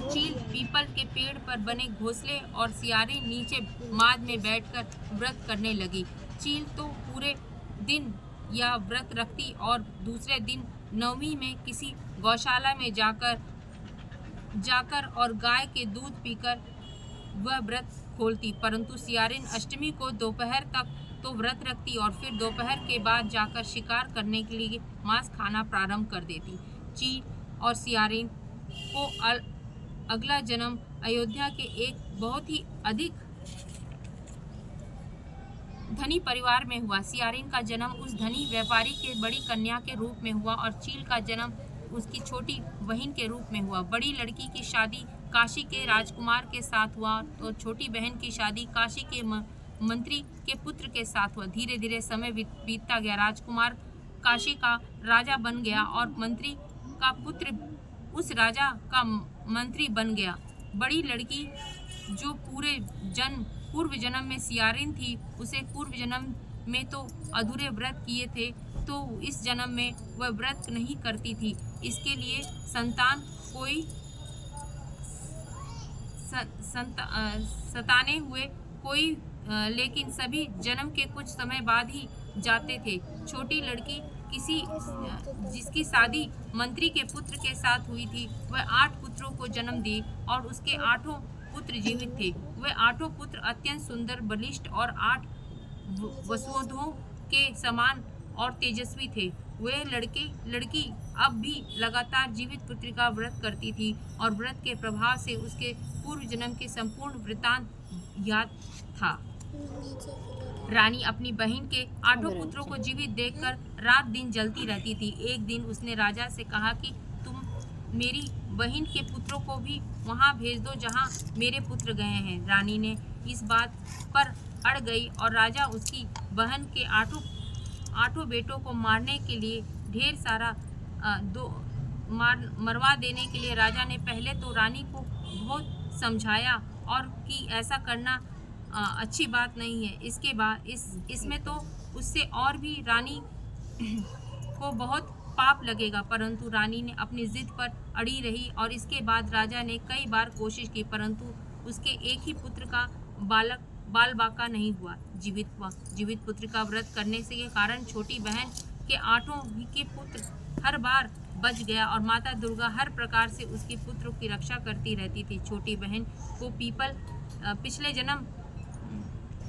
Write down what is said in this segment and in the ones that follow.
चील पीपल के पेड़ पर बने घोंसले और सियारिन नीचे माद में बैठकर व्रत करने लगी। चील तो पूरे दिन यह व्रत रखती और दूसरे दिन नवमी में किसी गौशाला में जाकर और गाय के दूध पीकर वह व्रत खोलती, परंतु सियारिन अष्टमी को दोपहर तक तो व्रत रखती और फिर दोपहर के बाद जाकर शिकार करने के लिए मांस खाना प्रारंभ कर देती। चील और सियारिन को अगला जन्म अयोध्या के एक बहुत ही अधिक धनी परिवार में हुआ। सियारिन का जन्म उस धनी व्यापारी के बड़ी कन्या के रूप में हुआ और चील का जन्म उसकी छोटी बहन के रूप में हुआ। बड़ी लड़की की शादी काशी के राजकुमार के साथ हुआ और छोटी बहन की शादी काशी के मंत्री के पुत्र के साथ हुआ। धीरे धीरे समय बीतता गया। राजकुमार काशी का राजा बन गया और मंत्री का पुत्र उस राजा का मंत्री बन गया। बड़ी लड़की जो पूर्व जन्म में सियारिन थी, उसे पूर्व जन्म में तो अधूरे व्रत किए थे, तो इस जन्म में वह व्रत नहीं करती थी। इसके लिए संतान कोई सताने हुए कोई लेकिन सभी जन्म के कुछ समय बाद ही जाते थे। छोटी लड़की जिसकी शादी मंत्री के पुत्र के साथ हुई थी, वह 8 पुत्रों को जन्म दी और उसके 8 पुत्र जीवित थे। वह 8 पुत्र अत्यंत सुंदर, बलिष्ठ और 8 वसुओं के समान और तेजस्वी थे। वह लड़की अब भी लगातार जीवित पुत्र का व्रत करती थी और व्रत के प्रभाव से उसके पूर्व जन्म के संपूर्ण वृत्तांत याद था। रानी अपनी बहन के 8 पुत्रों को जीवित देखकर रात दिन जलती रहती थी। एक दिन उसने राजा से कहा कि तुम मेरी बहन के पुत्रों को भी वहां भेज दो जहां मेरे पुत्र गए हैं। रानी ने इस बात पर अड़ गई और राजा उसकी बहन के 8 बेटों को मारने के लिए ढेर सारा मरवा देने के लिए राजा ने पहले तो रानी को बहुत समझाया और कि ऐसा करना अच्छी बात नहीं है। इसके बाद इसमें तो उससे और भी रानी को बहुत पाप लगेगा, परंतु रानी ने अपनी जिद पर अड़ी रही और इसके बाद राजा ने कई बार कोशिश की, परंतु उसके एक ही पुत्र का बाल बाका नहीं हुआ, जीवित पुत्र का व्रत करने से के कारण छोटी बहन के 8 के पुत्र हर बार बच गया और माता दुर्गा हर प्रकार से उसके पुत्रों की रक्षा करती रहती थी। छोटी बहन को पिछले जन्म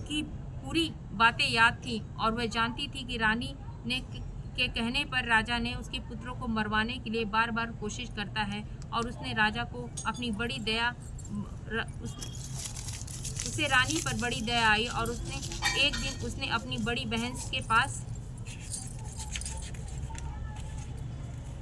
की पूरी बातें याद थी और वह जानती थी कि रानी के कहने पर राजा ने उसके पुत्रों को मरवाने के लिए बार बार कोशिश करता है और उसने राजा को अपनी बड़ी दया उसे रानी पर बड़ी दया आई और एक दिन उसने अपनी बड़ी बहन के पास